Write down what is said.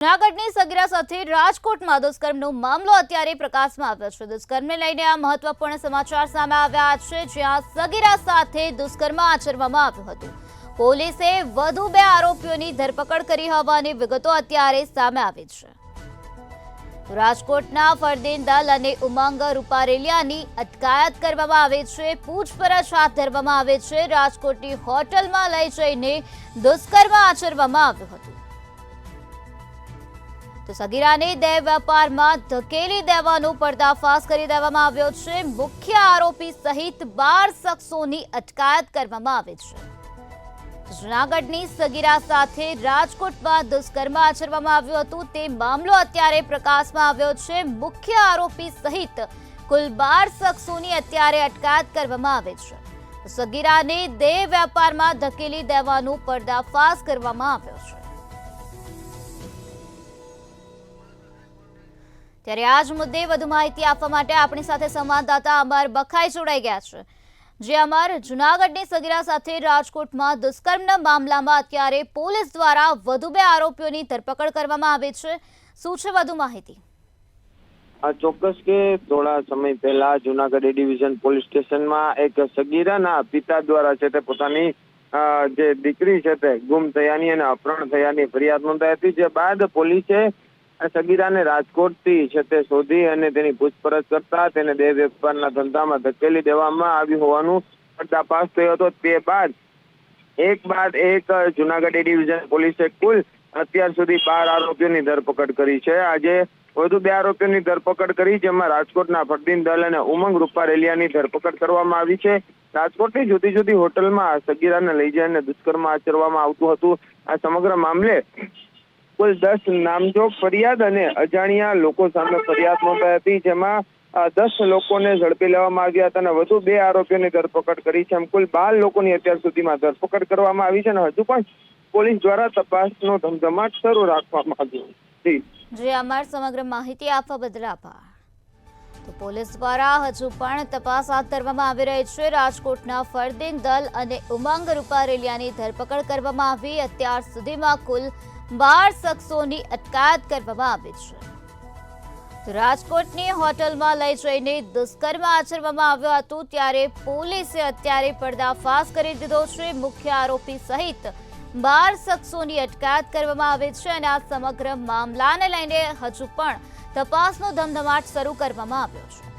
જૂનાગઢની સગીરા સાથે રાજકોટમાં દુષ્કર્મનો મામલો અત્યારે પ્રકાશમાં આવ્યો છે। દુષ્કર્મને લઈને આ મહત્વપૂર્ણ સમાચાર સામે આવ્યા છે, જ્યાં સગીરા સાથે દુષ્કર્મ આચરવામાં આવ્યું હતું। પોલીસે વધુ 2 આરોપીઓની ધરપકડ કરી હોવાની વિગતો અત્યારે સામે આવી છે। રાજકોટના ફરદીન દલ અને ઉમંગ રૂપારેલિયાની અટકાયત કરવામાં આવી છે। પૂછપરછ હાથ ધરવામાં આવી છે। રાજકોટની હોટલમાં લઈ જઈને દુષ્કર્મ આચરવામાં આવ્યું હતું। તો સગીરાને દેહ વેપારમાં ધકેલી દેવાનો પર્દાફાશ કરી દેવામાં આવ્યો છે। મુખ્ય આરોપી સહિત 12 શખ્સોની અટકાયત કરવામાં આવી છે। જૂનાગઢની સગીરા સાથે રાજકોટમાં દુષ્કર્મ આચરવામાં આવ્યું હતું, તે મામલો અત્યારે પ્રકાશમાં આવ્યો છે। મુખ્ય આરોપી સહિત કુલ 12 શખ્સોની અત્યારે અટકાયત કરવામાં આવી છે। સગીરાને દેહ વેપારમાં ધકેલી દેવાનો પર્દાફાશ કરવામાં આવ્યો છે। ત્યારે આ જ મુદ્દે વધુ માહિતી આપવા માટે આપણી સાથે સંવાદદાતા અમર બખાઈ જોડાઈ ગયા છે। જે અમર, જૂનાગઢની સગીરા સાથે રાજકોટમાં દુષ્કર્મના મામલામાં અત્યારે પોલીસ દ્વારા વધુ 2 આરોપીઓની ધરપકડ કરવામાં આવી છે। શું છે વધુ માહિતી? ચોક્કસ કે થોડા સમય પહેલા જૂનાગઢ એ ડિવિઝન પોલીસ સ્ટેશનમાં એક સગીરાના પિતા દ્વારા છે તે પોતાની જે દીકરી છે તે ગુમ થયાની અને અપહરણ થયાની ફરિયાદ નોંધાઈ હતી। જે બાદ પોલીસે સગીરાને રાજકોટથી છે તે શોધી અને તેની પૂછપરછ કરતા તેને દેહ વેપારના ધંધામાં ધકેલી દેવામાં આવ્યું હોવાનું પર્દાફાશ થયો હતો। તે બાદ એક જૂનાગઢ એ ડિવિઝન પોલીસે કુલ અત્યાર સુધી 12 આરોપીઓની ધરપકડ કરી છે। આજે વધુ 2 આરોપીઓની ધરપકડ કરી, જેમાં રાજકોટના ફરદીન દલ અને ઉમંગ રૂપારેલિયાની ધરપકડ કરવામાં આવી છે। રાજકોટની જુદી જુદી હોટલમાં સગીરાને લઈ જઈને દુષ્કર્મ આચરવામાં આવતું હતું। આ સમગ્ર મામલે કુલ 10 નામજોગ ફરિયાદ અને અજાણ્યા લોકો સામે ફરિયાદ નોંધાઈ હતી, જેમાં 10 લોકોને ઝડપી લેવામાં આવ્યા હતા અને વધુ 2 આરોપીઓની ધરપકડ કરી છે। કુલ 12 લોકોની અત્યાર સુધીમાં ધરપકડ કરવામાં આવી છે અને હજુ પણ પોલીસ દ્વારા તપાસનો ધમધમાટ શરૂ રાખવામાં આવ્યો છે। જે અમાર સમગ્ર માહિતી આપવા બદલ આભાર। તો પોલીસ દ્વારા હજુ પણ તપાસ હાથ ધરવામાં આવી રહી છે। રાજકોટના ફરદીન દલ અને ઉમંગ રૂપારેલિયાની ધરપકડ કરવામાં આવી। અત્યાર સુધીમાં કુલ 12 શખ્સોની અટકાયત કરવામાં આવી છે। રાજકોટની હોટલમાં લઈ જઈને દુષ્કર્મ આચરવામાં આવ્યું હતું, ત્યારે પોલીસે અત્યારે પર્દાફાશ કરી દીધો છે। મુખ્ય આરોપી સહિત 12 શખ્સોની અટકાયત કરવામાં આવી છે અને આ સમગ્ર મામલાને લઈને હજુ પણ તપાસનો ધમધમાટ શરૂ કરવામાં આવ્યો છે।